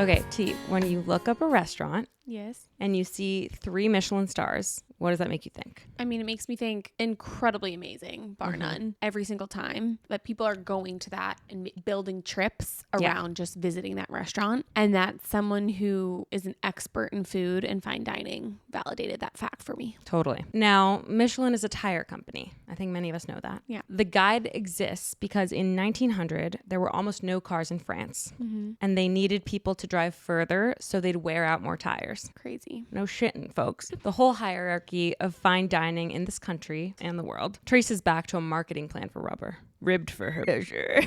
Okay, T, when you look up a restaurant Yes. and you see 3 Michelin stars, what does that make you think? I mean, it makes me think incredibly amazing, bar none, every single time that people are going to that and building trips around just visiting that restaurant. And that someone who is an expert in food and fine dining validated that fact for me. Totally. Now, Michelin is a tire company. I think many of us know that. Yeah. The guide exists because in 1900, there were almost no cars in France. And they needed people to drive further so they'd wear out more tires. Crazy. No shitting, folks. The whole hierarchy of fine dining in this country and the world traces back to a marketing plan for rubber. Ribbed for her pleasure.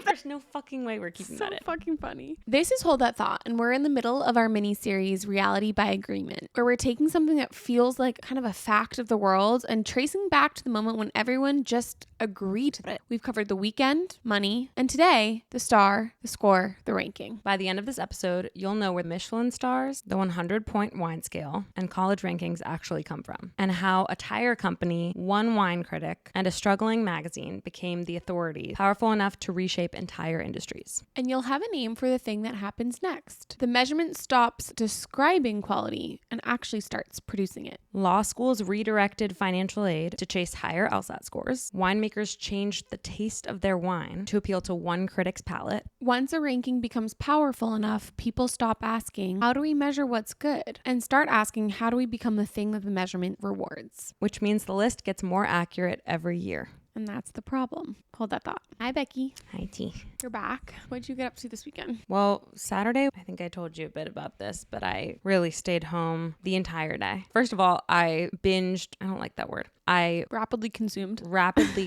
There's no fucking way we're keeping that in. So fucking funny. This is Hold That Thought, and we're in the middle of our mini-series, Reality by Agreement, where we're taking something that feels like kind of a fact of the world and tracing back to the moment when everyone just agreed to it. We've covered the weekend, money, and today, the star, the score, the ranking. By the end of this episode, you'll know where Michelin stars, the 100-point wine scale, and college rankings actually come from, and how a tire company, one wine critic, and a struggling magazine became the authority powerful enough to reshape entire industries. And you'll have a name for the thing that happens next. The measurement stops describing quality and actually starts producing it. Law schools redirected financial aid to chase higher LSAT scores. Winemakers changed the taste of their wine to appeal to one critic's palate. Once a ranking becomes powerful enough, people stop asking, how do we measure what's good? And start asking, how do we become the thing that the measurement rewards? Which means the list gets more accurate every year. And that's the problem. Hold that thought. Hi, Becky. Hi, T. You're back. What'd you get up to this weekend? Well, Saturday, I think I told you a bit about this, but I really stayed home the entire day. First of all, I binged, I don't like that word. I Rapidly consumed.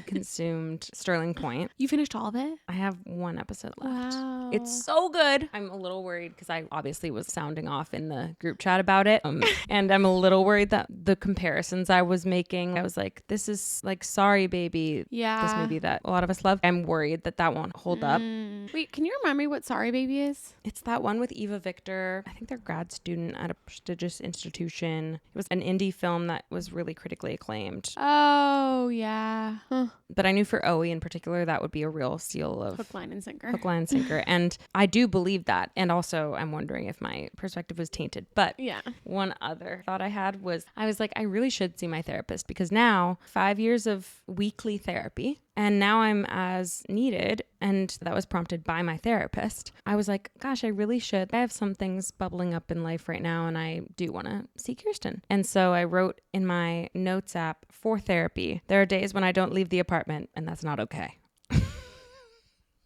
consumed Sterling Point. You finished all of it? I have 1 episode left. Wow. It's so good. I'm a little worried because I obviously was sounding off in the group chat about it. And I'm a little worried that the comparisons I was making, I was like, this is like Sorry Baby. Yeah. This movie that a lot of us love. I'm worried that that won't hold up. Wait, can you remind me what Sorry Baby is? It's that one with Eva Victor. I think they're grad student at a prestigious institution. It was an indie film that was really critically acclaimed. Oh, yeah. Huh. But I knew for Oe in particular, that would be a real seal of Hook, line, and sinker. hook, line, sinker. And I do believe that. And also, I'm wondering if my perspective was tainted. But Yeah. one other thought I had was, I was like, I really should see my therapist because now 5 years of weekly therapy, and now I'm as needed. And that was prompted by my therapist. I was like, gosh, I really should. I have some things bubbling up in life right now, and I do want to see Kirsten. And so I wrote in my notes app for therapy, there are days when I don't leave the apartment, and that's not okay.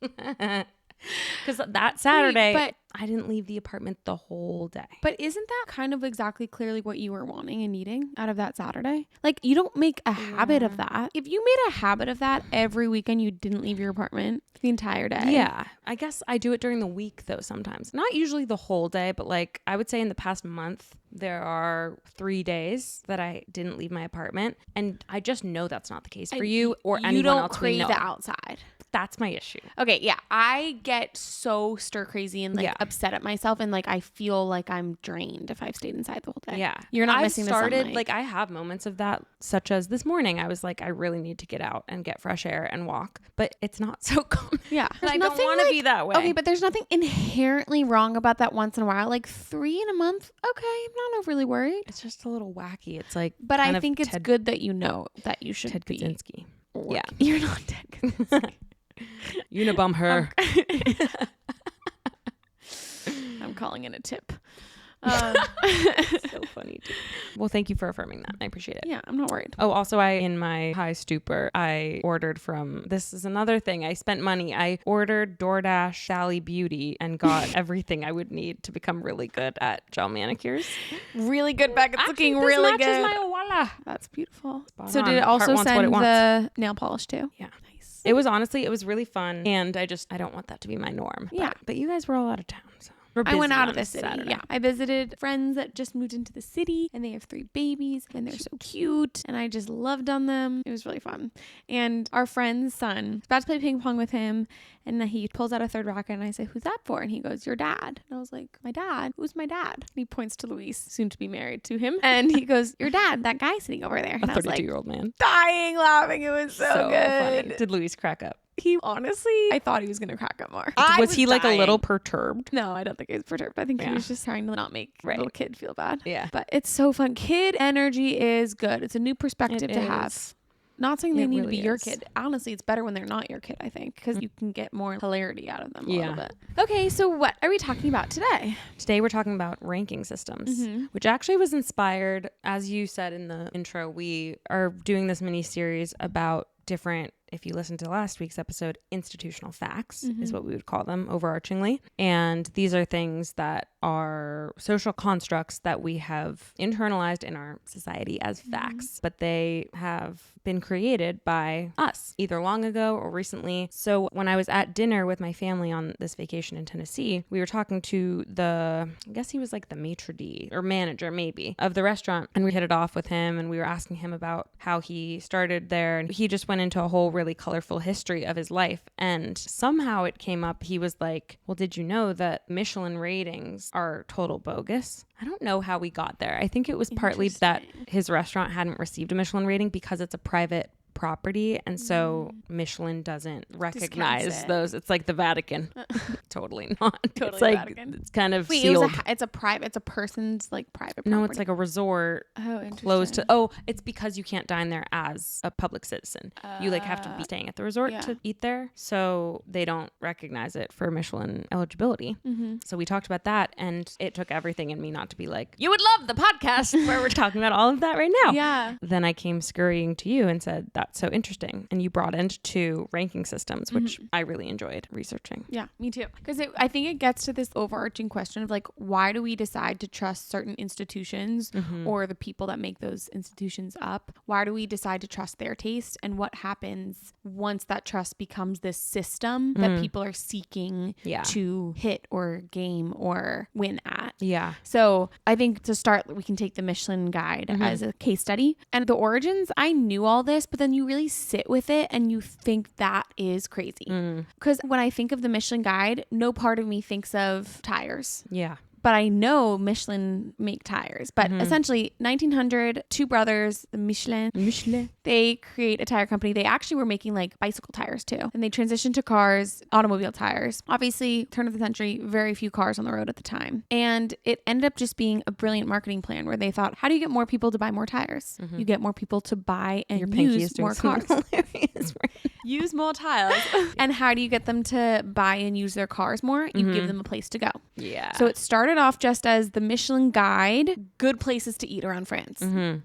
Because that Saturday, Wait, I didn't leave the apartment the whole day. But isn't that kind of exactly clearly what you were wanting and needing out of that Saturday? Like, you don't make a habit of that. If you made a habit of that every weekend, you didn't leave your apartment the entire day. Yeah, I guess I do it during the week though sometimes. Not usually the whole day, but like I would say in the past month, there are 3 days that I didn't leave my apartment. And I just know that's not the case for you or anyone else we know. You don't crave the outside. That's my issue. Okay, yeah. I get so stir crazy and like upset at myself, and like I feel like I'm drained if I've stayed inside the whole day. Yeah. You're not missing the sunlight. Like I have moments of that, such as this morning. I was like, I really need to get out and get fresh air and walk. But it's not so common. Yeah. I don't want to be that way. Okay, but there's nothing inherently wrong about that once in a while. Like 3 in a month, okay, I'm not overly worried. It's just a little wacky. It's like, but I think it's good that you know that you should Ted be. Kaczynski. Working. Yeah. You're not Ted Kaczynski. Unibum her. I'm calling it a tip. So funny too. Well, thank you for affirming that. I appreciate it. Yeah, I'm not worried. Oh, also in my high stupor, I ordered from, this is another thing. I spent money. I ordered DoorDash Sally Beauty and got everything I would need to become really good at gel manicures. Really good back. It's looking really good. My Owala. That's beautiful. Spot So on. did it Heart also wants what send it wants. the nail polish too? Yeah. Nice. It was really fun. And I don't want that to be my norm. Yeah. But you guys were all out of town, so. I went out of the city. Saturday. Yeah. I visited friends that just moved into the city, and they have 3 babies, and they're so cute, and I just loved on them. It was really fun. And our friend's son was about to play ping pong with him, and then he pulls out a 3rd racket, and I say, who's that for? And he goes, your dad. And I was like, my dad? Who's my dad? And he points to Luis, soon to be married to him, and he goes, your dad, that guy sitting over there. And A 32-year-old man. Dying laughing. It was so good. Funny. Did Luis crack up? He honestly, I thought he was going to crack up more. Was he like a little perturbed? No, I don't think he was perturbed. I think he was just trying to not make little kid feel bad. Yeah. But it's so fun. Kid energy is good. It's a new perspective to have. Not saying they need to be your kid. Honestly, it's better when they're not your kid, I think, because you can get more hilarity out of them a little bit. Okay, so what are we talking about today? Today we're talking about ranking systems, which actually was inspired, as you said in the intro, we are doing this mini series about different, if you listen to last week's episode, institutional facts is what we would call them overarchingly. And these are things that are social constructs that we have internalized in our society as facts, but they have been created by us either long ago or recently. So when I was at dinner with my family on this vacation in Tennessee, we were talking to I guess he was like the maitre d' or manager maybe of the restaurant, and we hit it off with him and we were asking him about how he started there, and he just went into a whole really colorful history of his life. And somehow it came up, he was like, well, did you know that Michelin ratings are total bogus? I don't know how we got there. I think it was partly that his restaurant hadn't received a Michelin rating because it's a private property, and so Michelin doesn't recognize those. It's like the Vatican. Totally not. Totally it's like Vatican. It's kind of Wait, sealed. it's a person's like private property. No, it's like a resort closed to. It's because you can't dine there as a public citizen. You like have to be staying at the resort to eat there, so they don't recognize it for Michelin eligibility. So we talked about that, and it took everything in me not to be like, you would love the podcast where we're talking about all of that right now. Yeah. Then I came scurrying to you and said, that's so interesting. And you brought into ranking systems, which I really enjoyed researching. Yeah, me too. Because I think it gets to this overarching question of like, why do we decide to trust certain institutions or the people that make those institutions up? Why do we decide to trust their taste? And what happens once that trust becomes this system that people are seeking to hit or game or win at? Yeah. So I think to start, we can take the Michelin Guide as a case study. And the origins, I knew all this, but then you really sit with it and you think that is crazy. Because when I think of the Michelin Guide, no part of me thinks of tires. Yeah. But I know Michelin make tires. But essentially, 1900, two brothers, the Michelin, they create a tire company. They actually were making like bicycle tires too. And they transitioned to cars, automobile tires. Obviously, turn of the century, very few cars on the road at the time. And it ended up just being a brilliant marketing plan where they thought, how do you get more people to buy more tires? You get more people to buy and use more cars. Use more tires. And how do you get them to buy and use their cars more? You give them a place to go. Yeah. So it started off just as the Michelin Guide, good places to eat around France.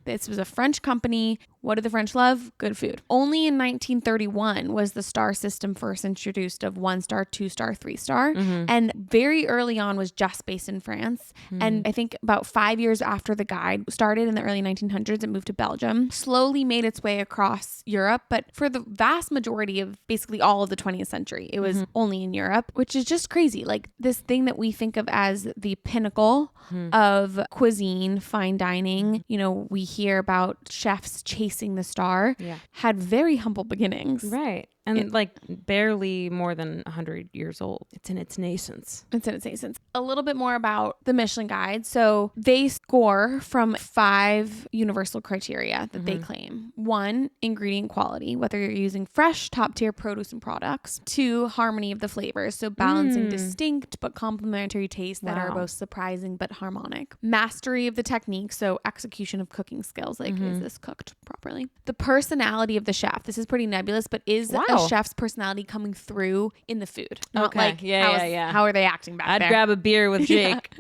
This was a French company. What did the French love? Good food. Only in 1931 was the star system first introduced of 1-star, 2-star, 3-star. And very early on was just based in France. And I think about 5 years after the guide started in the early 1900s, it moved to Belgium, slowly made its way across Europe. But for the vast majority of basically all of the 20th century, it was only in Europe, which is just crazy. Like this thing that we think of as the pinnacle of cuisine, fine dining. You know, we hear about chefs chasing the star, had very humble beginnings. Right. And like barely more than 100 years old. It's in its nascence. A little bit more about the Michelin Guide. So they score from 5 universal criteria that they claim. 1, ingredient quality, whether you're using fresh, top-tier produce and products. 2, harmony of the flavors. So balancing distinct but complementary tastes that are both surprising but harmonic. Mastery of the technique. So execution of cooking skills. Like, is this cooked properly? The personality of the chef. This is pretty nebulous, but is a chef's personality coming through in the food? Not like, how are they acting back there? I'd grab a beer with Jake.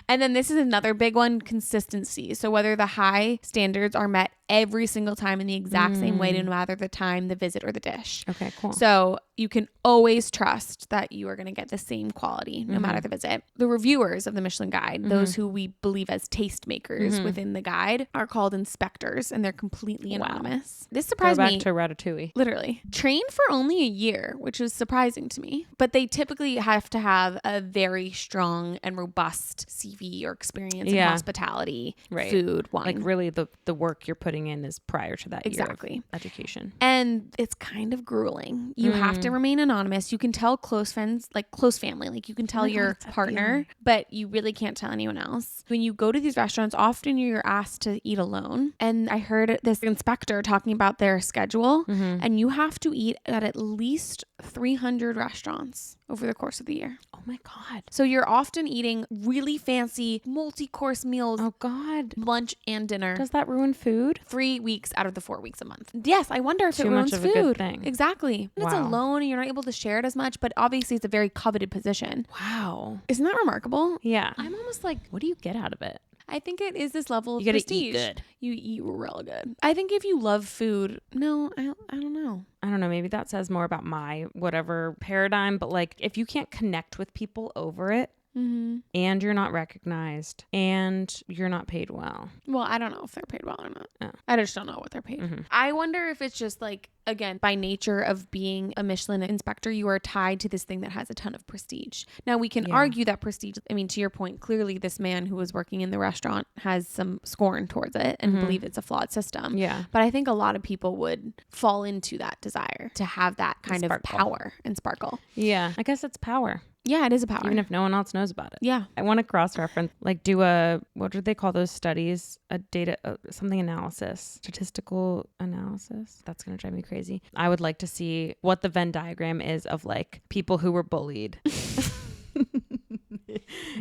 And then this is another big one, consistency. So whether the high standards are met every single time in the exact same way, no matter the time, the visit, or the dish. Okay, cool. So you can always trust that you are going to get the same quality no matter the visit. The reviewers of the Michelin Guide, those who we believe as taste makers within the guide, are called inspectors, and they're completely anonymous. This surprised me. Go back to Ratatouille. Literally. Trained for only a year, which was surprising to me. But they typically have to have a very strong and robust CV or experience in hospitality, food, wine. Like really the work you're putting putting in is prior to that Exactly. year of education. And it's kind of grueling. You have to remain anonymous. You can tell close friends, like close family, like you can tell your partner, but you really can't tell anyone else. When you go to these restaurants, often you're asked to eat alone. And I heard this inspector talking about their schedule, and you have to eat at least 300 restaurants over the course of the year. Oh my God. So you're often eating really fancy multi-course meals. Oh God. Lunch and dinner. Does that ruin food? 3 weeks out of the 4 weeks a month. Yes, I wonder if it Too ruins much of food. a good thing. Exactly. It's Wow. alone and you're not able to share it as much, but obviously it's a very coveted position. Wow. Isn't that remarkable? Yeah. I'm almost like, what do you get out of it? I think it is this level of You gotta prestige. eat good. You eat real good. I think if you love food, no, I don't know. I don't know. Maybe that says more about my whatever paradigm, but like if you can't connect with people over it, and you're not recognized and you're not paid well. Well, I don't know if they're paid well or not. Oh. I just don't know what they're paid. I wonder if it's just like, again, by nature of being a Michelin inspector, you are tied to this thing that has a ton of prestige. Now, we can argue that prestige, I mean, to your point, clearly this man who was working in the restaurant has some scorn towards it and believe it's a flawed system. Yeah. But I think a lot of people would fall into that desire to have that kind of power and sparkle. Yeah. I guess it's power. Yeah, it is a power. Even if no one else knows about it. Yeah. I want to cross-reference, like do a, what do they call those studies? A data, something analysis, statistical analysis. That's going to drive me crazy. I would like to see what the Venn diagram is of like people who were bullied.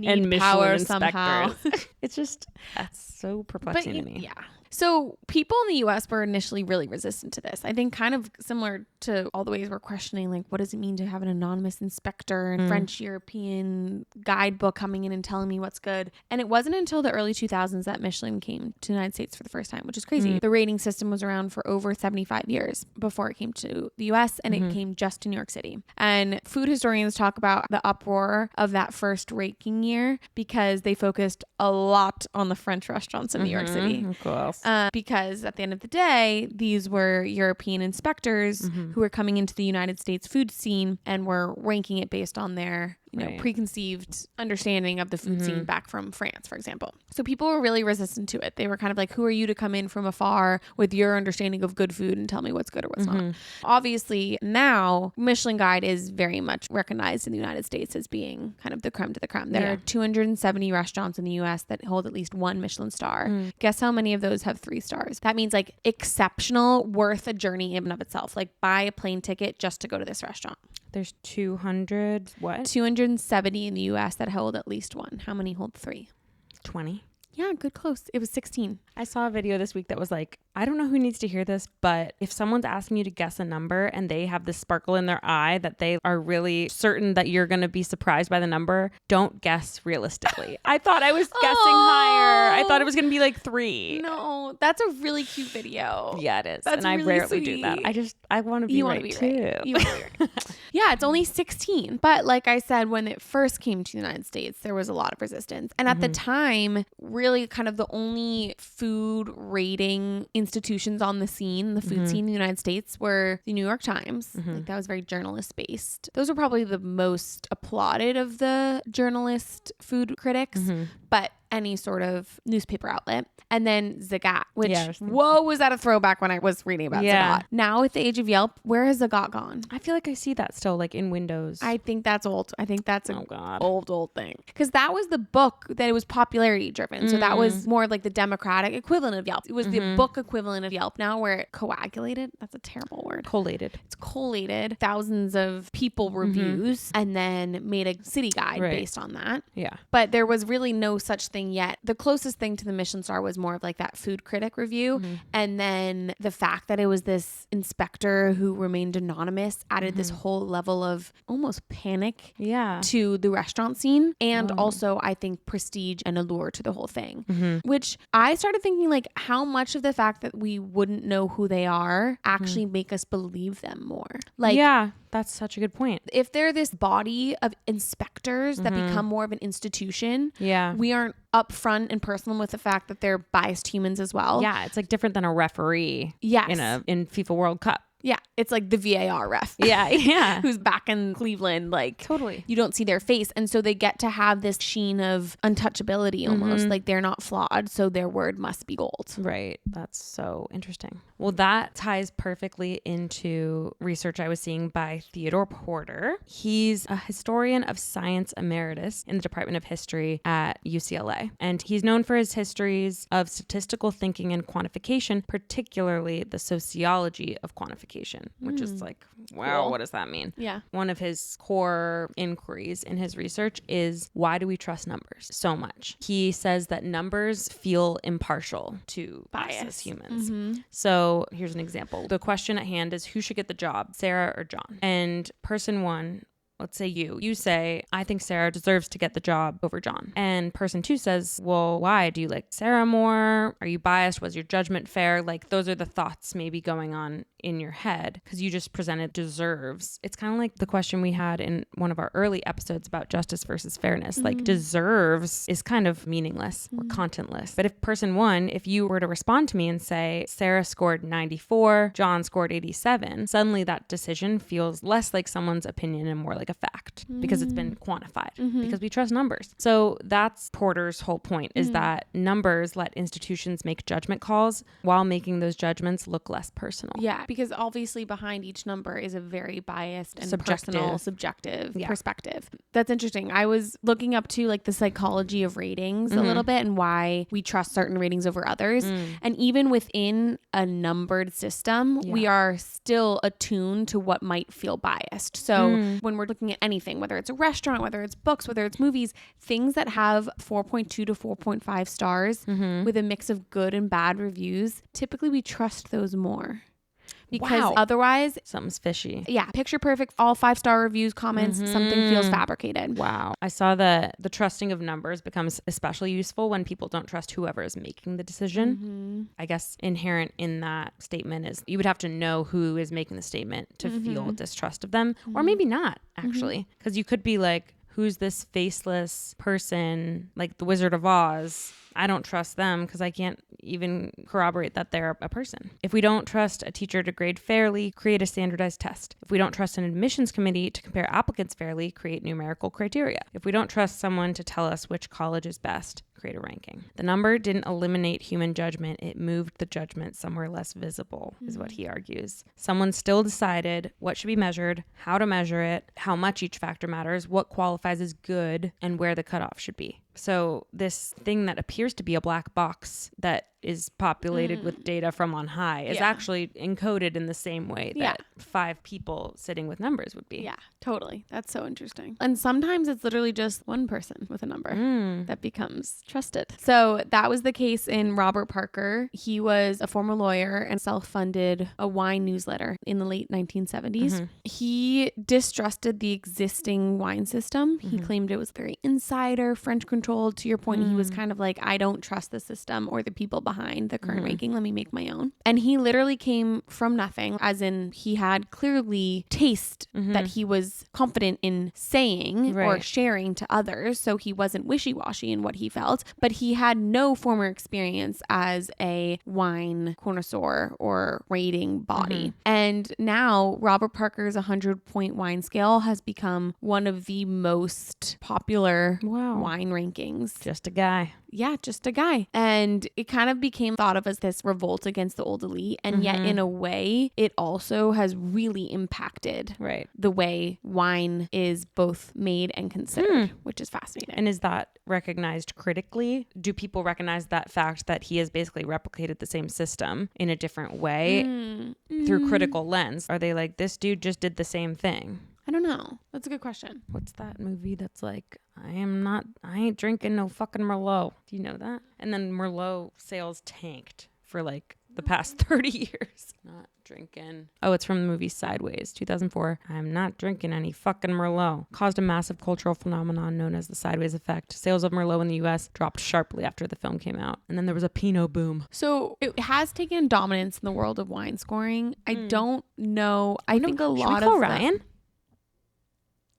And Michelin power inspectors. somehow. It's just, that's so perplexing to me. Yeah. So people in the US were initially really resistant to this. I think kind of similar to all the ways we're questioning, like, what does it mean to have an anonymous inspector and French European guidebook coming in and telling me what's good? And it wasn't until the early 2000s that Michelin came to the United States for the first time, which is crazy. The rating system was around for over 75 years before it came to the US, and it came just to New York City. And food historians talk about the uproar of that first ranking year because they focused a lot on the French restaurants in New York City. Of course. Because at the end of the day, these were European inspectors who were coming into the United States food scene and were ranking it based on their preconceived understanding of the food scene back from France, for example. So people were really resistant to it. They were kind of like, who are you to come in from afar with your understanding of good food and tell me what's good or what's not? Obviously, now Michelin Guide is very much recognized in the United States as being kind of the creme de la creme. There are 270 restaurants in the US that hold at least one Michelin star. Guess how many of those have 3 stars? That means like exceptional, worth a journey in and of itself. Like buy a plane ticket just to go to this restaurant. There's 200, what? 270 in the US that hold at least one. How many hold 3? 20. Yeah, good close. It was 16. I saw a video this week that was like, I don't know who needs to hear this, but if someone's asking you to guess a number and they have this sparkle in their eye that they are really certain that you're going to be surprised by the number, don't guess realistically. I thought I was guessing higher. I thought it was going to be like 3. No, that's a really cute video. Yeah, it is. That's and I really rarely do that. sweet. I want to be You right want to be too. right. You want to be right. Yeah, it's only 16. But like I said, when it first came to the United States, there was a lot of resistance. And at the time, really kind of the only food rating institutions on the scene, the food scene in the United States, were the New York Times. Like that was very journalist based. Those were probably the most applauded of the journalist food critics. But any sort of newspaper outlet. And then Zagat, which, whoa, was that a throwback when I was reading about Zagat. Now with the age of Yelp, where has Zagat gone? I feel like I see that still like in Windows. I think that's old. I think that's an old thing. Because that was the book that it was popularity driven. So that was more of like the democratic equivalent of Yelp. It was the book equivalent of Yelp now where it coagulated. That's a terrible word. Collated. It's collated thousands of people reviews and then made a city guide based on that. Yeah. But there was really no such thing yet. The closest thing to the Michelin star was more of like that food critic review. And then the fact that it was this inspector who remained anonymous added this whole level of almost panic to the restaurant scene. And also I think prestige and allure to the whole thing, which I started thinking like how much of the fact that we wouldn't know who they are actually make us believe them more. Like, yeah, that's such a good point. if they're this body of inspectors that become more of an institution, we aren't upfront and personal with the fact that they're biased humans as well. Yeah, it's like different than a referee in FIFA World Cup. Yeah. It's like the VAR ref. Yeah. Yeah. Who's back in Cleveland. Like, Totally. you don't see their face. And so they get to have this sheen of untouchability almost. Like, they're not flawed. So their word must be gold. Right. That's so interesting. Well, that ties perfectly into research I was seeing by Theodore Porter. He's a historian of science emeritus in the Department of History at UCLA. And he's known for his histories of statistical thinking and quantification, particularly the sociology of quantification, which is like, wow, Cool. what does that mean? Yeah. One of his core inquiries in his research is, why do we trust numbers so much? He says that numbers feel impartial to us as humans. So here's an example. The question at hand is, who should get the job, Sarah or John? And person one, let's say you say, I think Sarah deserves to get the job over John. And person two says, well, why? Do you like Sarah more? Are you biased? Was your judgment fair? Like, those are the thoughts maybe going on in your head because you just presented deserves. It's kind of like the question we had in one of our early episodes about justice versus fairness. Like, deserves is kind of meaningless or contentless. But if person one, if you were to respond to me and say, Sarah scored 94, John scored 87, suddenly that decision feels less like someone's opinion and more like a fact because it's been quantified because we trust numbers. So that's Porter's whole point, is that numbers let institutions make judgment calls while making those judgments look less personal. Yeah, because obviously behind each number is a very biased and Subjective. personal, subjective perspective. That's interesting. I was looking up to like the psychology of ratings a little bit and why we trust certain ratings over others. And even within a numbered system, we are still attuned to what might feel biased. So when we're looking at anything, whether it's a restaurant, whether it's books, whether it's movies, things that have 4.2 to 4.5 stars with a mix of good and bad reviews, typically we trust those more. Because otherwise, something's fishy. Yeah, picture perfect, all 5-star reviews, comments, something feels fabricated. Wow. I saw that the trusting of numbers becomes especially useful when people don't trust whoever is making the decision. I guess inherent in that statement is you would have to know who is making the statement to feel distrust of them, or maybe not, actually. Because you could be like, who's this faceless person, like the Wizard of Oz? I don't trust them because I can't even corroborate that they're a person. If we don't trust a teacher to grade fairly, create a standardized test. If we don't trust an admissions committee to compare applicants fairly, create numerical criteria. If we don't trust someone to tell us which college is best, create a ranking. The number didn't eliminate human judgment. It moved the judgment somewhere less visible, is what he argues. Someone still decided what should be measured, how to measure it, how much each factor matters, what qualifies as good, and where the cutoff should be. So this thing that appears to be a black box that is populated with data from on high is actually encoded in the same way that 5 people sitting with numbers would be. Yeah, totally. That's so interesting. And sometimes it's literally just one person with a number that becomes trusted. So that was the case in Robert Parker. He was a former lawyer and self-funded a wine newsletter in the late 1970s. He distrusted the existing wine system. He claimed it was very insider, French controlled. To your point, he was kind of like, I don't trust the system or the people behind the current ranking. Let me make my own. And he literally came from nothing, as in he had clearly taste that he was confident in saying or sharing to others. So he wasn't wishy-washy in what he felt, but he had no former experience as a wine connoisseur or rating body. And now Robert Parker's 100-point wine scale has become one of the most popular wine rankings. Just a guy. Yeah, just a guy. And it kind of became thought of as this revolt against the old elite. And yet in a way, it also has really impacted the way wine is both made and considered, which is fascinating. And is that recognized critically? Do people recognize that fact that he has basically replicated the same system in a different way through critical lens? Are they like, this dude just did the same thing? I don't know. That's a good question. What's that movie that's like, I ain't drinking no fucking Merlot. Do you know that? And then Merlot sales tanked for like the past 30 years. Not drinking. Oh, it's from the movie Sideways, 2004. I'm not drinking any fucking Merlot. Caused a massive cultural phenomenon known as the Sideways effect. Sales of Merlot in the US dropped sharply after the film came out. And then there was a Pinot boom. So it has taken dominance in the world of wine scoring. I don't know. I think a lot of Ryan.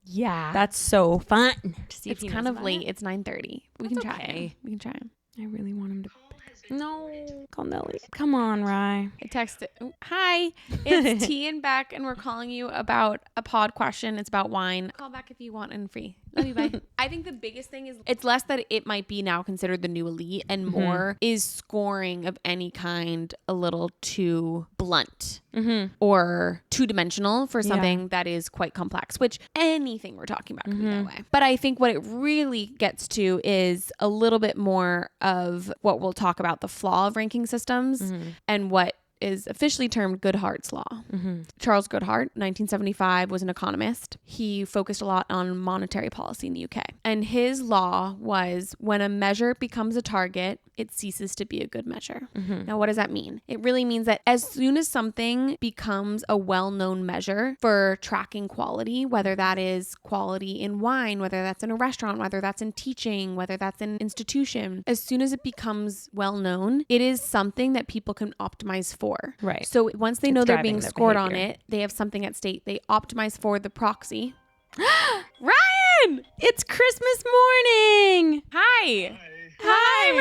Yeah. That's so fun. It's kind of late. It's 9:30. We can chat him. We can chat him. I really want him to. No. Call Nelly. Come on, Rye. I texted, hi, it's T and Beck, and we're calling you about a pod question. It's about wine. Call back if you want and free. Love you, bye. I think the biggest thing is it's less that it might be now considered the new elite and more is scoring of any kind a little too blunt or two-dimensional for something that is quite complex, which anything we're talking about can be that way. But I think what it really gets to is a little bit more of what we'll talk about, the flaw of ranking systems and what is officially termed Goodhart's law. Charles Goodhart, 1975, was an economist. He focused a lot on monetary policy in the UK. And his law was when a measure becomes a target, it ceases to be a good measure. Now, what does that mean? It really means that as soon as something becomes a well-known measure for tracking quality, whether that is quality in wine, whether that's in a restaurant, whether that's in teaching, whether that's in an institution, as soon as it becomes well-known, it is something that people can optimize for. Right. So once they know they're being their scored behavior. on it, they have something at stake. They optimize for the proxy. Ryan! It's Christmas morning. Hi! Hi,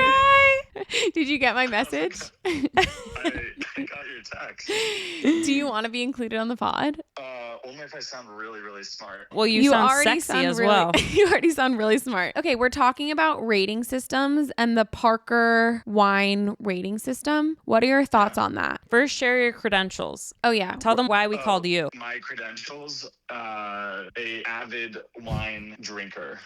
Rye. Did you get my message? I got your text. Do you want to be included on the pod? Only if I sound really, really smart. Well, you sound sexy as well. You already sound really smart. Okay, we're talking about rating systems and the Parker wine rating system. What are your thoughts on that? First, share your credentials. Oh, yeah. Tell them why we called you. My credentials, a avid wine drinker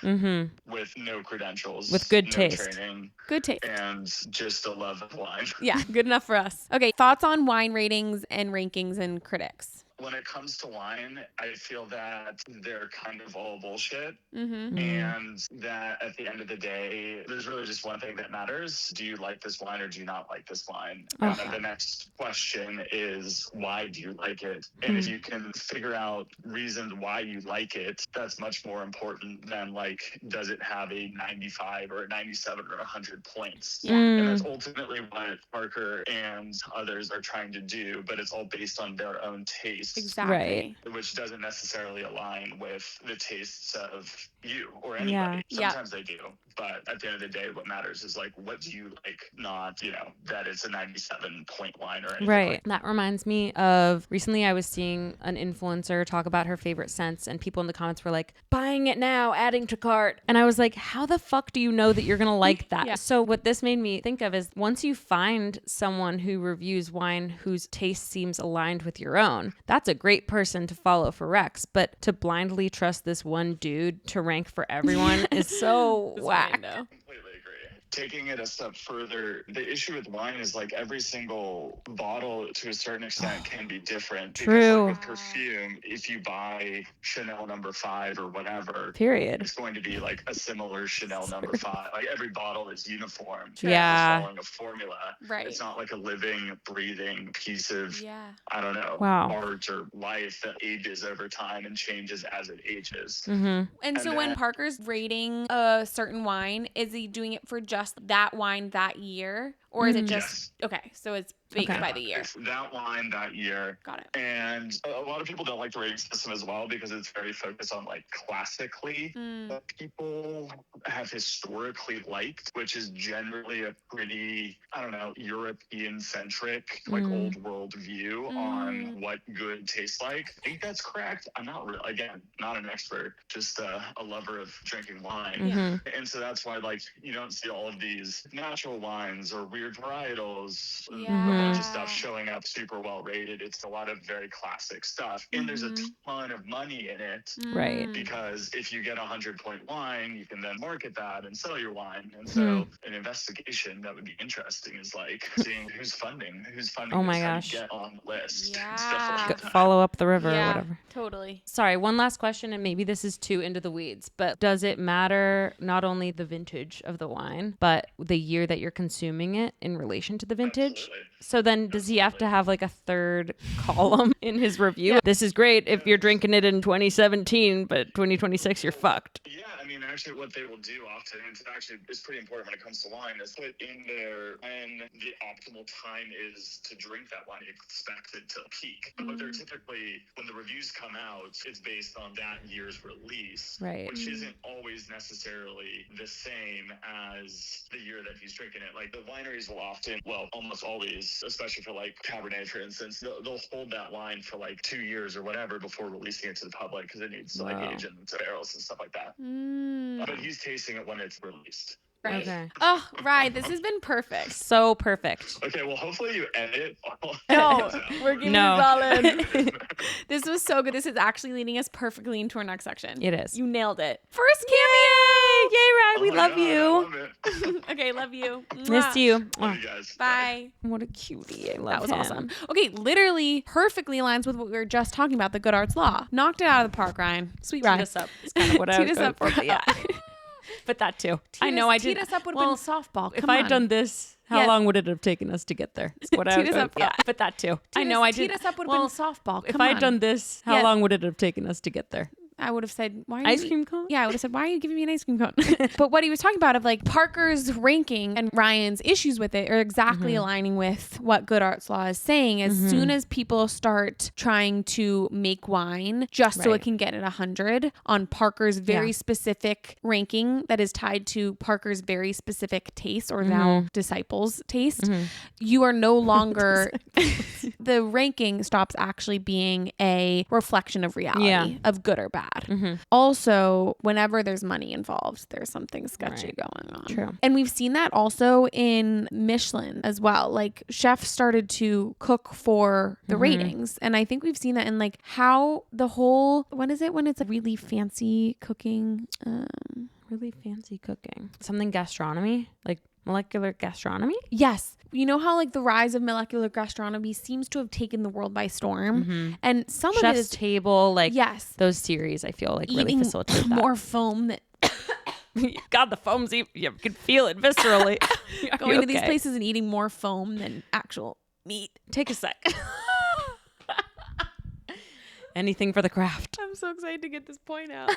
with no credentials. With good no taste. Training, Good taste. and just a love of wine. Yeah, good enough for us. Okay, thoughts on wine ratings and rankings and critics? When it comes to wine, I feel that they're kind of all bullshit. Mm-hmm. And that at the end of the day, there's really just one thing that matters. Do you like this wine or do you not like this wine? And then the next question is, why do you like it? And if you can figure out reasons why you like it, that's much more important than like, does it have a 95 or a 97 or 100 points? Yeah. And that's ultimately what Parker and others are trying to do, but it's all based on their own taste. Exactly. Right. Which doesn't necessarily align with the tastes of you or anybody. Yeah. Sometimes they do, but at the end of the day, what matters is like, what do you like? Not, that it's a 97-point wine or anything. Right. That reminds me of recently I was seeing an influencer talk about her favorite scents and people in the comments were like, buying it now, adding to cart. And I was like, how the fuck do you know that you're going to like that? Yeah. So what this made me think of is once you find someone who reviews wine whose taste seems aligned with your own, that's a great person to follow for Rex. But to blindly trust this one dude to rank for everyone is so whack. Completely agree. Taking it a step further, the issue with wine is like every single bottle to a certain extent can be different. True. Because like with perfume, if you buy Chanel number 5 or whatever, Period. it's going to be like a similar Chanel number 5. Like every bottle is uniform. Yeah. It's following a formula. Right. It's not like a living, breathing piece of, Yeah. I don't know, Wow. art or life that ages over time and changes as it ages. And so And when then- Parker's rating a certain wine, is he doing it for just that wine that year? Or is it just, okay, so it's baked Okay. by the year. It's that wine that year. Got it. And a lot of people don't like the rating system as well because it's very focused on like classically what people have historically liked, which is generally a pretty, I don't know, European centric, like old world view on what good tastes like. I think that's correct. I'm not really, again, not an expert, just a lover of drinking wine. And so that's why like you don't see all of these natural wines or weird varietals, a bunch of stuff showing up super well rated. It's a lot of very classic stuff. And there's a ton of money in it. Right. Because if you get a 100-point wine, you can then market that and sell your wine. And so an investigation that would be interesting is like seeing who's funding Oh my this, how gosh. you get on the list. Yeah. Stuff like that. Follow up the river or Yeah, whatever. totally. Sorry, one last question, and maybe this is too into the weeds, but does it matter not only the vintage of the wine, but the year that you're consuming it in relation to the vintage? Absolutely. So then does he have to have like a third column in his review? This is great if you're drinking it in 2017, but 2026 you're fucked. Yeah, I mean, actually, what they will do often, and it's pretty important when it comes to wine, is put in there when the optimal time is to drink that wine. You expect it to peak. But they're typically, when the reviews come out, it's based on that year's release, Right. which isn't always necessarily the same as the year that he's drinking it. Like the wineries will often, well, almost always, especially for like Cabernet, for instance, they'll hold that wine for like 2 years or whatever before releasing it to the public because it needs to like age in barrels and stuff like that. But he's tasting it when it's released. Right. Okay. Oh, right. This has been perfect. So perfect. Okay, well, hopefully you edit all No, this out. we're giving No. this all in. This was so good. This is actually leading us perfectly into our next section. It is. You nailed it. First cameo! Yay, Ryan, Oh we my love God, you. I love it. Okay, love you. Miss Mwah. you. Love Oh, you guys. Bye. what a cutie. I love That was him. awesome. Okay, literally perfectly aligns with what we were just talking about, the good arts law. Knocked it out of the park, Ryan. Sweet Teed Ryan. us up. It's kind of what I Teed was us going up. for. But yeah. But that too. I know I did. Teed us up would have well, been softball. if Come I on. had done this, how Yeah. long would it have taken us to get there? Is what I Teed was us going up. for. Yeah, but that too. I know I did. Teed us up would have well, been softball. if Come I on. had done this, how Yeah. long would it have taken us to get there? I would have said, why are Ice you cream cone? Yeah, I would have said, why are you giving me an ice cream cone? But what he was talking about of like Parker's ranking and Ryan's issues with it are exactly aligning with what good arts law is saying. As soon as people start trying to make wine just so Right. it can get at 100 on Parker's very Yeah. specific ranking that is tied to Parker's very specific taste or thou disciples taste, you are no longer the ranking stops actually being a reflection of reality Yeah. of good or bad. Also, whenever there's money involved, there's something sketchy going on. True. And we've seen that also in Michelin as well. Like chefs started to cook for the ratings. And I think we've seen that in like how the whole, what is it when it's like really fancy cooking? Really fancy cooking. Something gastronomy? Like molecular gastronomy? Yes. You know how like the rise of molecular gastronomy seems to have taken the world by storm? And some of it Chef's is, Table, like yes, those series I feel like really eating facilitate that. more foam than God, the foam's you can feel it viscerally. Are going you to these okay? places and eating more foam than actual meat. Take a sec. Anything for the craft. I'm so excited to get this point out.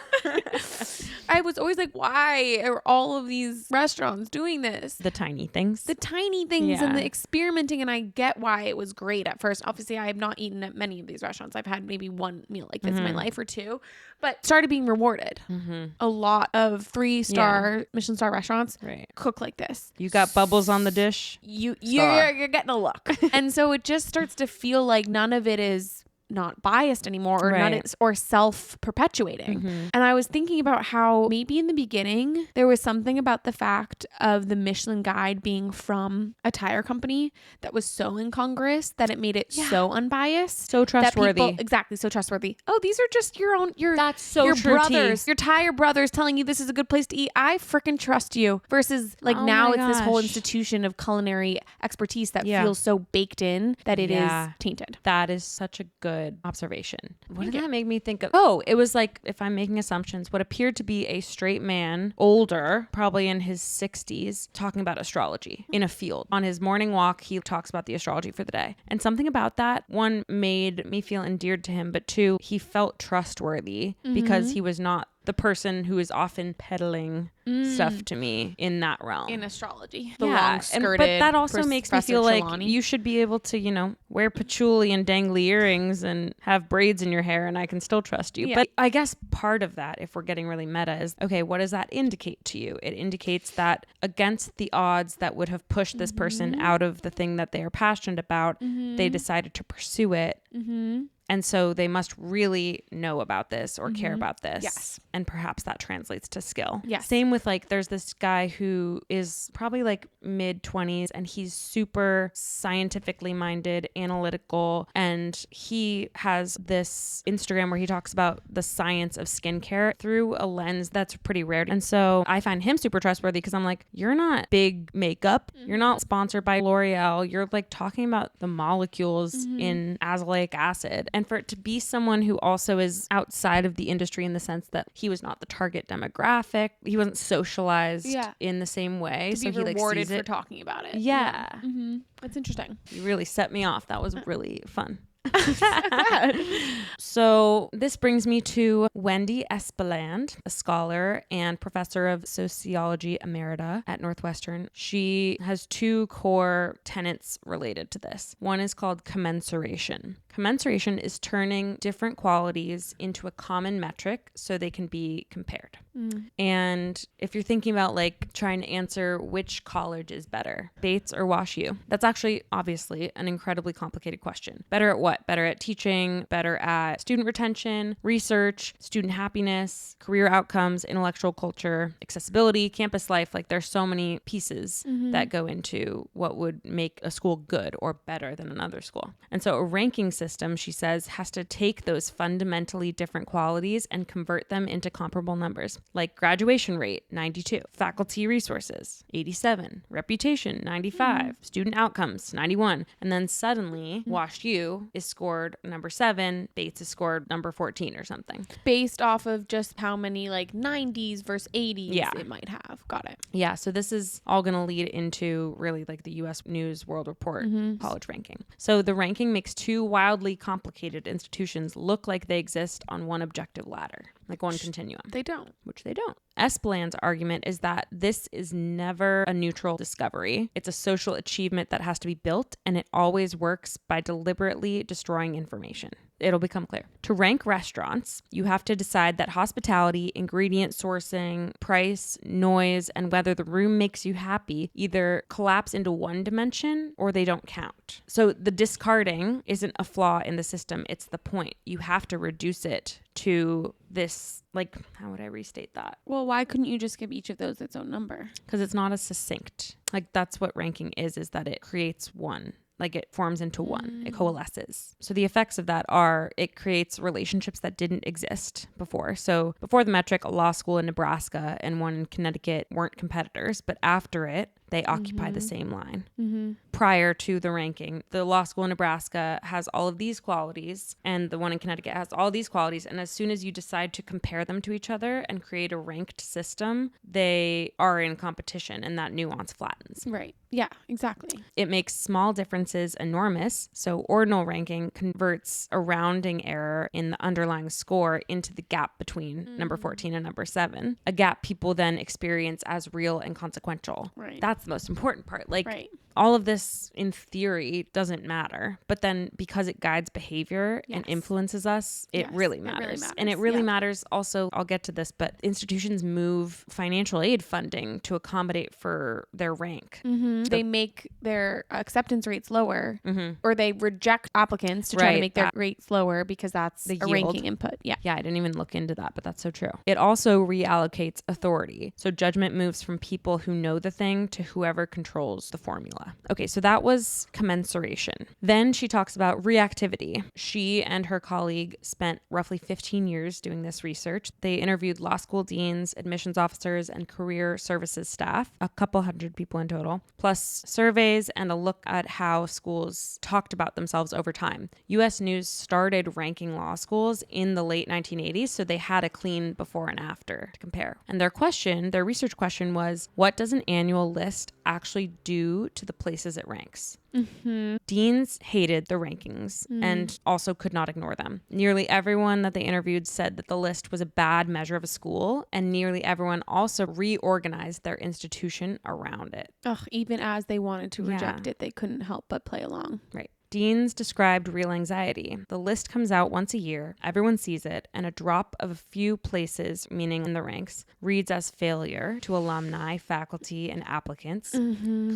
I was always like, why are all of these restaurants doing this? The tiny things. The tiny things and Yeah. the experimenting, and I get why it was great at first. Obviously, I have not eaten at many of these restaurants. I've had maybe one meal like this in my life or two, but started being rewarded. A lot of 3-star Michelin star restaurants Right. cook like this. You got bubbles on the dish. You're getting a look, and so it just starts to feel like none of it is not biased anymore, or none Right. is or self-perpetuating. And I was thinking about how maybe in the beginning there was something about the fact of the Michelin guide being from a tire company that was so incongruous that it made it so unbiased, So that trustworthy. people, exactly, so trustworthy. Oh, these are just your That's so your true, T. brothers, your tire brothers telling you this is a good place to eat. I freaking trust you. Versus like Oh now my it's this whole gosh. institution of culinary expertise that Yeah. feels so baked in that it is Yeah. tainted. That is such a good observation. What did that make me think of? Oh, it was like, if I'm making assumptions, what appeared to be a straight man, older, probably in his 60s, talking about astrology in a field. On his morning walk, he talks about the astrology for the day. And something about that, one, made me feel endeared to him, but two, he felt trustworthy because he was not the person who is often peddling stuff to me in that realm. In astrology, the Yeah, long and- skirted. but that also makes me feel like you should be able to, wear patchouli and dangly earrings and have braids in your hair, and I can still trust you. Yeah. But I guess part of that, if we're getting really meta, is, okay, what does that indicate to you? It indicates that against the odds that would have pushed this person out of the thing that they are passionate about, they decided to pursue it. And so they must really know about this or care about this. Yes. And perhaps that translates to skill. Yes. Same with like, there's this guy who is probably like mid 20s and he's super scientifically minded, analytical. And he has this Instagram where he talks about the science of skincare through a lens that's pretty rare. And so I find him super trustworthy because I'm like, you're not big makeup. You're not sponsored by L'Oreal. You're like talking about the molecules in azelaic acid. And And for it to be someone who also is outside of the industry in the sense that he was not the target demographic, he wasn't socialized in the same way. To so be he rewarded sees for it. talking about it. Yeah. Mm-hmm. That's interesting. You really set me off. That was really fun. Bad. So this brings me to Wendy Espeland, a scholar and professor of sociology emerita at Northwestern. She has two core tenets related to this. One is called commensuration. Commensuration is turning different qualities into a common metric so they can be compared. And if you're thinking about like trying to answer which college is better, Bates or Wash U, that's actually obviously an incredibly complicated question. Better at what? Better at teaching, better at student retention, research, student happiness, career outcomes, intellectual culture, accessibility, campus life. Like there's so many pieces that go into what would make a school good or better than another school. And so a ranking system, she says, has to take those fundamentally different qualities and convert them into comparable numbers, like graduation rate, 92, faculty resources, 87, reputation, 95, student outcomes, 91. And then suddenly Wash U is scored number 7, Bates is scored number 14 or something. Based off of just how many like 90s versus 80s it might have. Got it. Yeah, so this is all going to lead into really like the US News World Report college ranking. So the ranking makes two wildly complicated institutions look like they exist on one objective ladder, like one continuum. They don't. Which they don't. Espeland's argument is that this is never a neutral discovery. It's a social achievement that has to be built, and it always works by deliberately destroying information. It'll become clear. To rank restaurants, you have to decide that hospitality, ingredient sourcing, price, noise, and whether the room makes you happy either collapse into one dimension or they don't count. So the discarding isn't a flaw in the system, it's the point. You have to reduce it to this, like, how would I restate that? Well, why couldn't you just give each of those its own number? Because it's not as succinct. Like, that's what ranking is that it creates one. Like it forms into one, it coalesces. So the effects of that are it creates relationships that didn't exist before. So before the metric, a law school in Nebraska and one in Connecticut weren't competitors, but after it, they occupy the same line. Prior to the ranking, the law school in Nebraska has all of these qualities and the one in Connecticut has all these qualities. And as soon as you decide to compare them to each other and create a ranked system, they are in competition and that nuance flattens. Right. Yeah, exactly. It makes small differences enormous. So ordinal ranking converts a rounding error in the underlying score into the gap between number 14 and number 7, a gap people then experience as real and consequential. Right. That's the most important part. Like all of this in theory doesn't matter, but then because it guides behavior and influences us, it really matters. And it really matters also, I'll get to this, but institutions move financial aid funding to accommodate for their rank. They make their acceptance rates lower or they reject applicants to try to make their rates lower because that's a ranking input. Yeah, I didn't even look into that, but that's so true. It also reallocates authority. So judgment moves from people who know the thing to whoever controls the formula. Okay, so that was commensuration. Then she talks about reactivity. She and her colleague spent roughly 15 years doing this research. They interviewed law school deans, admissions officers, and career services staff, a couple hundred people in total, plus surveys and a look at how schools talked about themselves over time. US News started ranking law schools in the late 1980s, so they had a clean before and after to compare. And their research question was, what does an annual list actually do to the places it ranks? Deans hated the rankings and also could not ignore them. Nearly everyone that they interviewed said that the list was a bad measure of a school, and nearly everyone also reorganized their institution around it. Even as they wanted to reject it, they couldn't help but play along. Right. Deans described real anxiety. The list comes out once a year, everyone sees it, and a drop of a few places, meaning in the ranks, reads as failure to alumni, faculty, and applicants.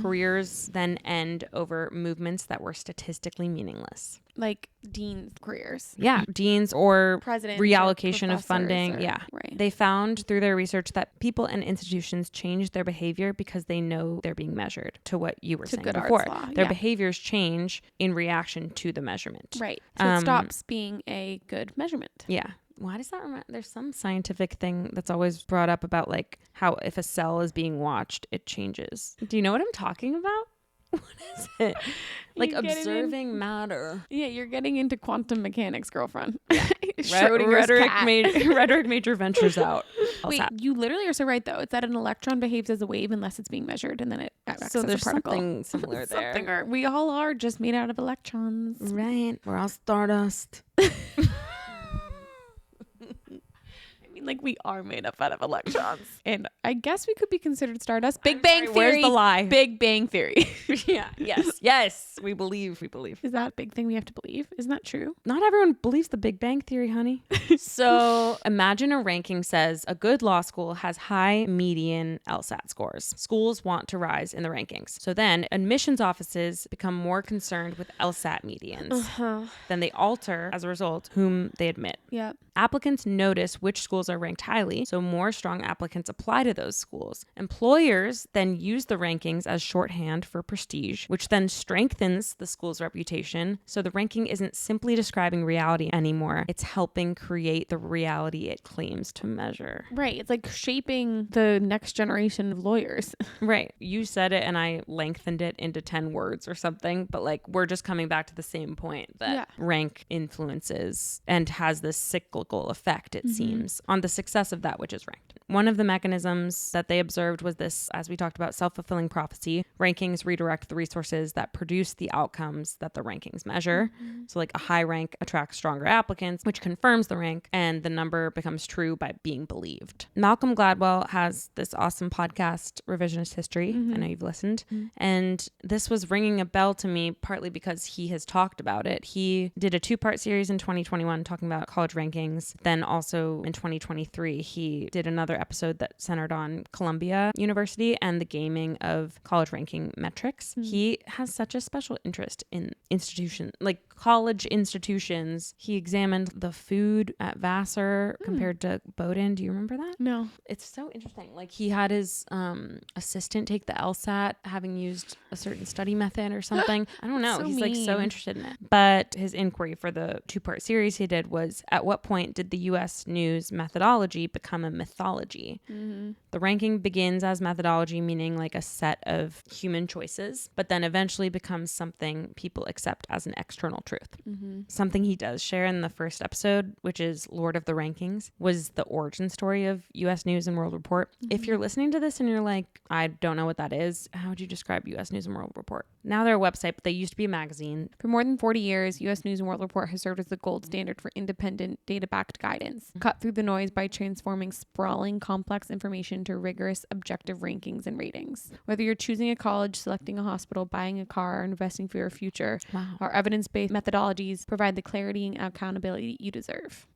Careers then end over movements that were statistically meaningless. Like dean's careers. Yeah, deans or president, reallocation of funding. Right. They found through their research that people and institutions change their behavior because they know they're being measured, to what you were saying before. Their behaviors change in reaction to the measurement. Right. So it stops being a good measurement. Yeah. Why does that remind? There's some scientific thing that's always brought up about like how if a cell is being watched, it changes. Do you know what I'm talking about? is it? Like You're getting observing matter. Yeah, you're getting into quantum mechanics, girlfriend. Rhetoric major ventures out. Wait, you literally are so right, though. It's that an electron behaves as a wave unless it's being measured, and then it acts So as there's a particle. something similar there. We all are just made out of electrons. Right. We're all stardust. Like, we are made up out of electrons. And I guess we could be considered stardust. Big Bang Theory. Where's the lie? Big Bang Theory. Yeah. Yes. We believe. Is that a big thing we have to believe? Isn't that true? Not everyone believes the Big Bang Theory, honey. So imagine a ranking says a good law school has high median LSAT scores. Schools want to rise in the rankings. So then admissions offices become more concerned with LSAT medians. Then they alter, as a result, whom they admit. Yeah. Applicants notice which schools are ranked highly, so more strong applicants apply to those schools. Employers then use the rankings as shorthand for prestige, which then strengthens the school's reputation. So the ranking isn't simply describing reality anymore. It's helping create the reality it claims to measure. Right. It's like shaping the next generation of lawyers. Right. You said it and I lengthened it into 10 words or something, but like we're just coming back to the same point that rank influences and has this cyclical effect, it seems, on the success of that which is ranked. One of the mechanisms that they observed was this, as we talked about, self-fulfilling prophecy. Rankings redirect the resources that produce the outcomes that the rankings measure. So like a high rank attracts stronger applicants, which confirms the rank, and the number becomes true by being believed. Malcolm Gladwell has this awesome podcast, Revisionist History. I know you've listened. And this was ringing a bell to me, partly because he has talked about it. He did a 2-part series in 2021 talking about college rankings. Then also in 2023, he did another episode that centered on Columbia University and the gaming of college ranking metrics. He has such a special interest in college institutions. He examined the food at Vassar compared to Bowdoin. Do you remember that? No. It's so interesting. Like he had his assistant take the LSAT, having used a certain study method or something. I don't know. So He's like so mean. interested in it. But his inquiry for the 2-part series he did was, at what point did the U.S. news methodology become a mythology? The ranking begins as methodology, meaning like a set of human choices, but then eventually becomes something people accept as an external truth. Something he does share in the first episode, which is Lord of the Rankings, was the origin story of U.S. News and World Report. If you're listening to this and you're like, I don't know what that is, how would you describe U.S. News and World Report? Now they're a website, but they used to be a magazine. For more than 40 years, U.S. News and World Report has served as the gold standard for independent, data-backed guidance. Cut through the noise by transforming sprawling, complex information to rigorous, objective rankings and ratings. Whether you're choosing a college, selecting a hospital, buying a car, or investing for your future, our evidence-based methodologies provide the clarity and accountability you deserve.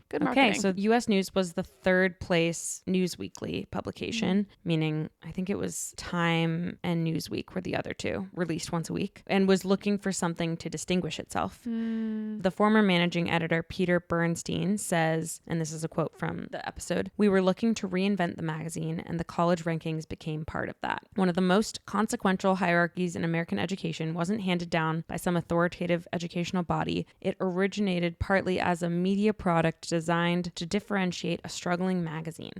Good marketing. Okay, so U.S. News was the 3rd place news weekly publication, meaning I think it was Time and Newsweek were the other two, released once a week, and was looking for something to distinguish itself. The former managing editor, Peter Bernstein, says, and this is a quote from the episode, "We were looking to reinvent the magazine, and the college rankings became part of that. One of the most consequential hierarchies in American education wasn't handed down by some authoritative educational body. It originated partly as a media product designed to differentiate a struggling magazine."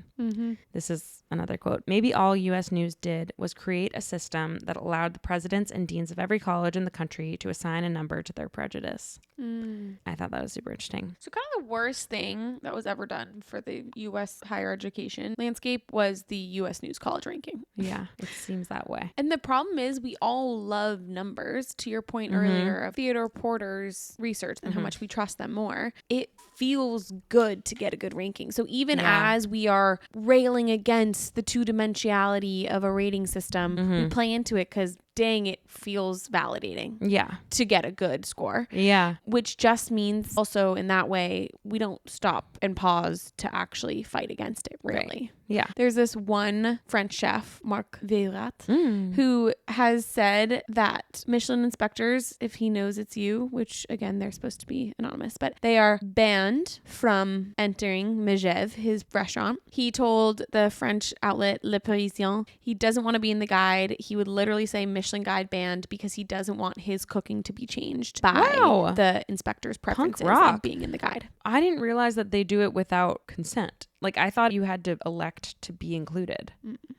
This is another quote. "Maybe all U.S. News did was create a system that allowed the presidents and deans of every college in the country to assign a number to their prejudice." I thought that was super interesting. So kind of the worst thing that was ever done for the U.S. higher education landscape was the U.S. News college ranking. Yeah, it seems that way. And the problem is we all love numbers. To your point earlier of Theodore Porter's research and how much we trust them more, it feels good to get a good ranking. So even as we are railing against the two-dimensionality of a rating system, we play into it because dang, it feels validating. Yeah. To get a good score. Yeah. Which just means also in that way, we don't stop and pause to actually fight against it, really. Right. Yeah. There's this one French chef, Marc Veyrat, who has said that Michelin inspectors, if he knows it's you, which again, they're supposed to be anonymous, but they are banned from entering Megève, his restaurant. He told the French outlet Le Parisien he doesn't want to be in the guide. He would literally say Michelin guide banned because he doesn't want his cooking to be changed by the inspector's preferences of being in the guide. I didn't realize that they do it without consent. Like, I thought you had to elect to be included.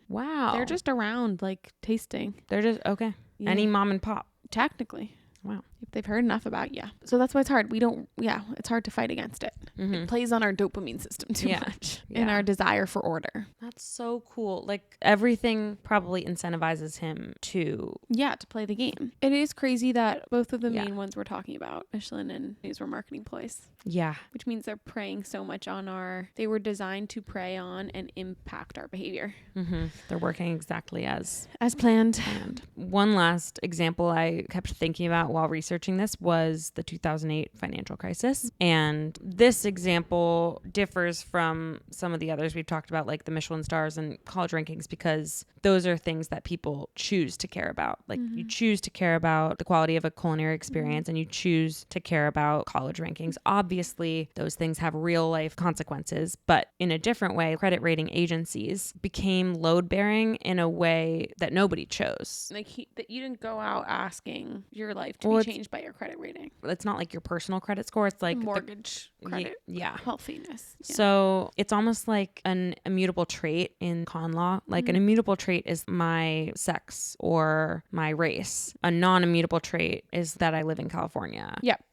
Wow. They're just around, like, tasting. They're just, okay. Any mom and pop. Technically. Wow. If they've heard enough about you. So that's why it's hard. It's hard to fight against it. It plays on our dopamine system too much and our desire for order. That's so cool. Like everything probably incentivizes him to play the game. It is crazy that both of the main ones we're talking about, Michelin and these were marketing ploys. Yeah. Which means they're preying so much on they were designed to prey on and impact our behavior. They're working exactly as planned. One last example I kept thinking about while researching this was the 2008 financial crisis. And this example differs from some of the others we've talked about, like the Michelin stars and college rankings, because those are things that people choose to care about. Like you choose to care about the quality of a culinary experience and you choose to care about college rankings. Obviously, those things have real life consequences, but in a different way, credit rating agencies became load bearing in a way that nobody chose. Like that you didn't go out asking your life to be changed by your credit rating. It's not like your personal credit score. It's like mortgage credit. Healthiness. Yeah. So it's almost like an immutable trait in con law. Like an immutable trait is my sex or my race. A non-immutable trait is that I live in California. Yep.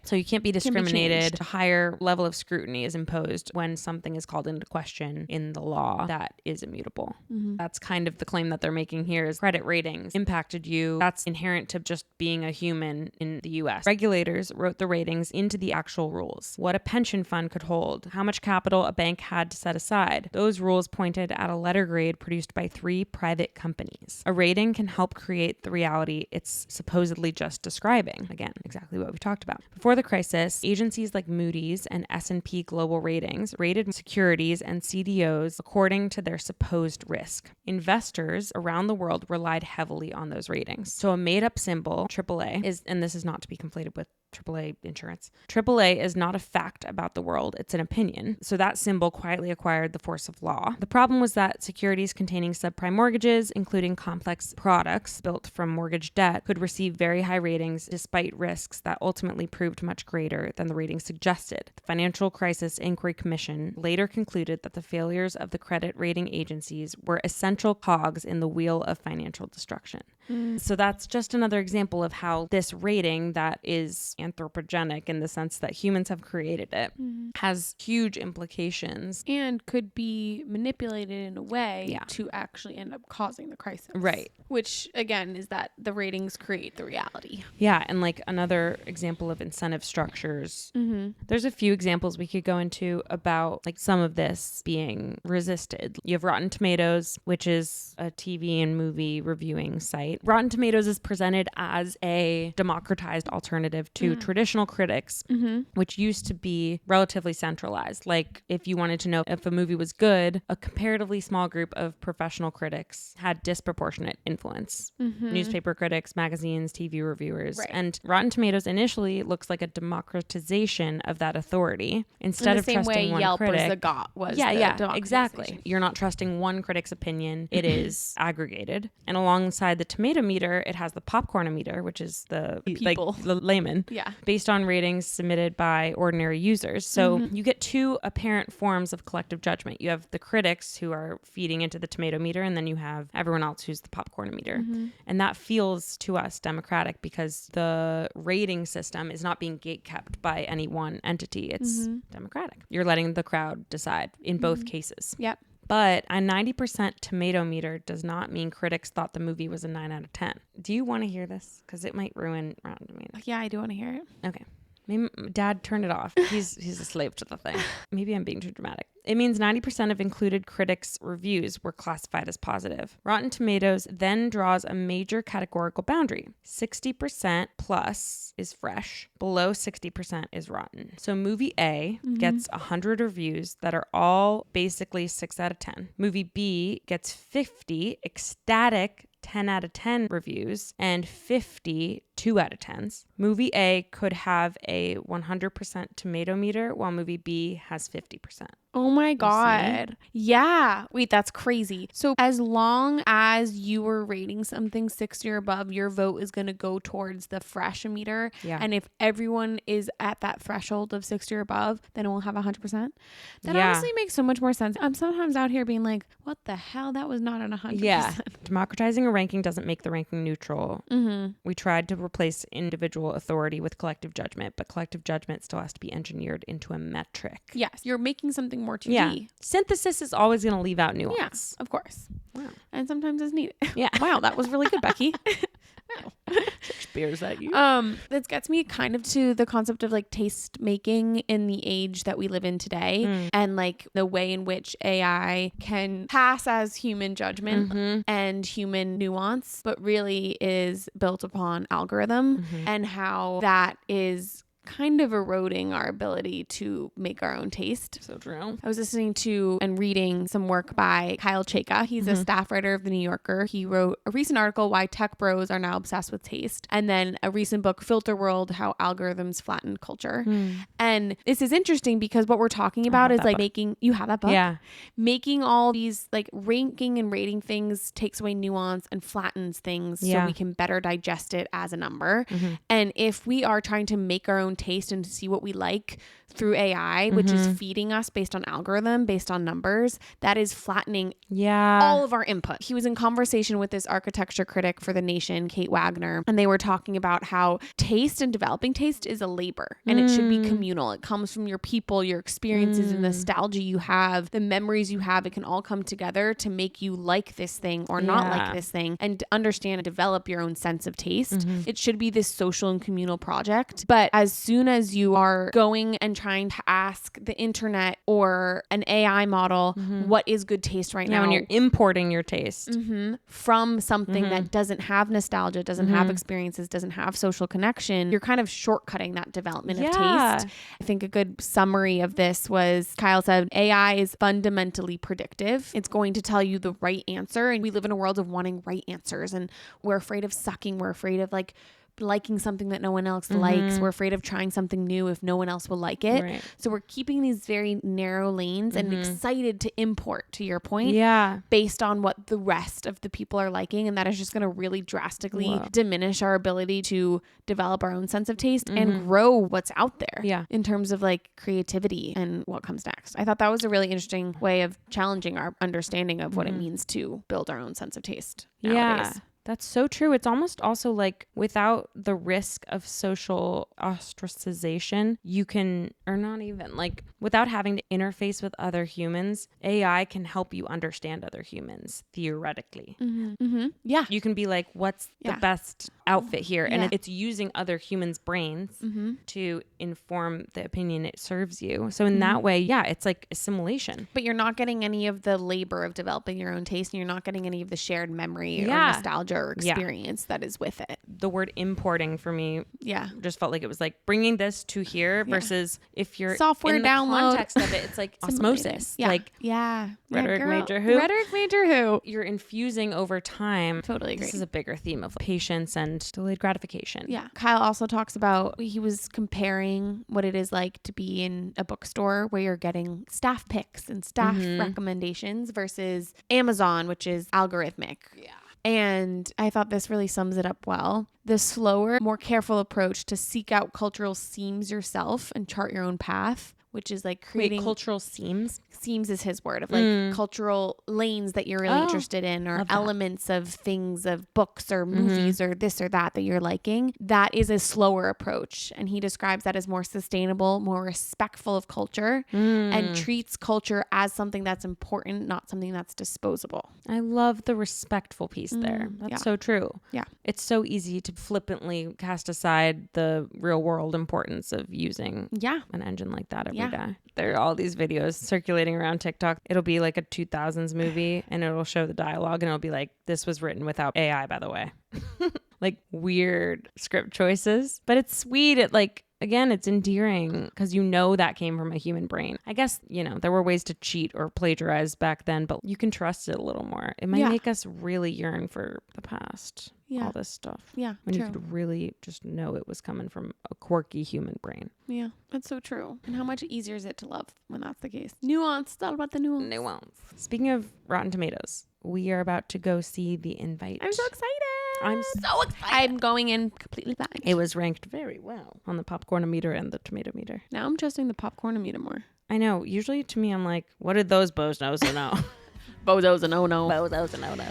So you can't be discriminated. A higher level of scrutiny is imposed when something is called into question in the law that is immutable. That's kind of the claim that they're making here is credit ratings impacted you. That's inherent to just being a human in the US. Regulators wrote the ratings into the actual rules. What a pension fund could hold, how much capital a bank had to set aside. Those rules pointed at a letter grade produced by 3 private companies. A rating can help create the reality it's supposedly just describing. Again, exactly what we talked about. Before the crisis, agencies like Moody's and S&P Global Ratings rated securities and CDOs according to their supposed risk. Investors around the world relied heavily on those ratings. So a made-up symbol, AAA, is, and this is not to be conflated with AAA insurance. AAA is not a fact about the world, it's an opinion. So that symbol quietly acquired the force of law. The problem was that securities containing subprime mortgages, including complex products built from mortgage debt, could receive very high ratings despite risks that ultimately proved much greater than the ratings suggested. The Financial Crisis Inquiry Commission later concluded that the failures of the credit rating agencies were essential cogs in the wheel of financial destruction. So that's just another example of how this rating that is anthropogenic in the sense that humans have created it has huge implications. And could be manipulated in a way to actually end up causing the crisis. Right. Which, again, is that the ratings create the reality. Yeah. And like another example of incentive structures, there's a few examples we could go into about like some of this being resisted. You have Rotten Tomatoes, which is a TV and movie reviewing site. Rotten Tomatoes is presented as a democratized alternative to traditional critics, which used to be relatively centralized. Like if you wanted to know if a movie was good, a comparatively small group of professional critics had disproportionate influence. Newspaper critics, magazines, TV reviewers. Right. And Rotten Tomatoes initially looks like a democratization of that authority. Instead of trusting one Yelp critic. was Exactly. You're not trusting one critic's opinion. It is aggregated. And alongside the tomato meter, it has the popcorn meter, which is the people. Like, the layman, based on ratings submitted by ordinary users. So you get 2 apparent forms of collective judgment. You have the critics who are feeding into the tomato meter, and then you have everyone else who's the popcorn meter. And that feels to us democratic because the rating system is not being gatekept by any one entity. It's democratic. You're letting the crowd decide in both cases. Yep. But a 90% tomato meter does not mean critics thought the movie was a 9 out of 10. Do you want to hear this? Because it might ruin Rotten Tomatoes. Yeah, I do want to hear it. Okay. Maybe Dad turned it off. He's a slave to the thing. Maybe I'm being too dramatic. It means 90% of included critics' reviews were classified as positive. Rotten Tomatoes then draws a major categorical boundary. 60% plus is fresh. Below 60% is rotten. So movie A gets 100 reviews that are all basically 6 out of 10. Movie B gets 50 ecstatic 10 out of 10 reviews and 50 2 out of 10s. Movie A could have a 100% tomato meter, while movie B has 50%. Oh my God. Yeah. Wait, that's crazy. So as long as you were rating something 60 or above, your vote is going to go towards the fresh meter. Yeah. And if everyone is at that threshold of 60 or above, then it will have 100%. That Yeah. honestly makes so much more sense. I'm sometimes out here being like, what the hell? That was not an 100%. Yeah. Democratizing a ranking doesn't make the ranking neutral. Mm-hmm. We tried to replace individual authority with collective judgment, but collective judgment still has to be engineered into a metric. Yes. You're making something more 2D. Yeah. Synthesis is always going to leave out nuance. Yes, of course. Wow. And sometimes it's needed. Yeah. Wow, that was really good, Becky. Beers at you. This gets me kind of to the concept of like taste making in the age that we live in today, and like the way in which AI can pass as human judgment and human nuance, but really is built upon algorithm, and how that is kind of eroding our ability to make our own taste. So true. I was listening to and reading some work by Kyle Chayka. He's a staff writer of The New Yorker. He wrote a recent article, Why Tech Bros Are Now Obsessed with Taste, and then a recent book, Filter World, How Algorithms Flatten Culture. And this is interesting because what we're talking about is like making, you have that book? Yeah. Making all these like ranking and rating things takes away nuance and flattens things so we can better digest it as a number. And if we are trying to make our own taste and see what we like through AI, which is feeding us based on algorithm, based on numbers, that is flattening all of our input. He was in conversation with this architecture critic for The Nation, Kate Wagner, and they were talking about how taste and developing taste is a labor and it should be communal. It comes from your people, your experiences, and nostalgia you have, the memories you have. It can all come together to make you like this thing or not like this thing, and to understand and develop your own sense of taste. It should be this social and communal project. But as soon as you are going and trying to ask the internet or an AI model what is good taste right now, when you're importing your taste from something that doesn't have nostalgia, doesn't have experiences, doesn't have social connection, you're kind of shortcutting that development of taste. I think a good summary of this was Kyle said, AI is fundamentally predictive. It's going to tell you the right answer. And we live in a world of wanting right answers. And we're afraid of sucking. We're afraid of like liking something that no one else likes. We're afraid of trying something new if no one else will like it. So we're keeping these very narrow lanes and excited to import, to your point, based on what the rest of the people are liking. And that is just going to really drastically diminish our ability to develop our own sense of taste and grow what's out there in terms of like creativity and what comes next. I thought that was a really interesting way of challenging our understanding of what it means to build our own sense of taste nowadays. That's so true. It's almost also like without the risk of social ostracization, you can, or not even, like without having to interface with other humans, AI can help you understand other humans theoretically. Yeah. You can be like, what's the best outfit here? And it's using other humans' brains to inform the opinion it serves you. So in that way, it's like assimilation. But you're not getting any of the labor of developing your own taste, and you're not getting any of the shared memory or nostalgia or experience that is with it. The word importing for me just felt like it was like bringing this to here versus if you're software in the download context of it, it's like osmosis. Like rhetoric major who? Rhetoric major who? You're infusing over time. Totally agree. This is a bigger theme of patience and delayed gratification. Yeah. Kyle also talks about, he was comparing what it is like to be in a bookstore where you're getting staff picks and staff recommendations versus Amazon, which is algorithmic. Yeah. And I thought this really sums it up well. The slower, more careful approach to seek out cultural seams yourself and chart your own path, which is like creating cultural seams. Seams is his word of like cultural lanes that you're really interested in, or elements of things, of books or movies or this or that you're liking. That is a slower approach. And he describes that as more sustainable, more respectful of culture, and treats culture as something that's important, not something that's disposable. I love the respectful piece there. That's so true. Yeah. It's so easy to flippantly cast aside the real world importance of using an engine like that every day. There are all these videos circulating around TikTok. It'll be like a 2000s movie and it'll show the dialogue and it'll be like, this was written without AI, by the way. Like weird script choices, but it's sweet. It like, again, it's endearing because you know that came from a human brain. I guess, there were ways to cheat or plagiarize back then, but you can trust it a little more. It might make us really yearn for the past. Yeah. all this stuff. Yeah. When True. you could really just know it was coming from a quirky human brain. Yeah. That's so true. And how much easier is it to love when that's the case? Nuance. It's all about the nuance. Nuance. Speaking of Rotten Tomatoes, we are about to go see The Invite. I'm so excited. I'm so excited. I'm going in completely blind. It was ranked very well on the popcorn-o-meter and the tomato-meter. Now I'm trusting the popcorn-o-meter more. I know. Usually to me, I'm like, what did those bozos know? Bozo's a no-no. Bozos and no-no.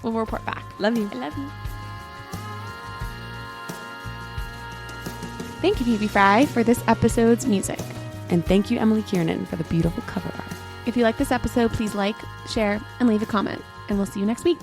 We'll report back. Love you. I love you. Thank you, Phoebe Fry, for this episode's music. And thank you, Emily Kiernan, for the beautiful cover art. If you like this episode, please like, share, and leave a comment. And we'll see you next week.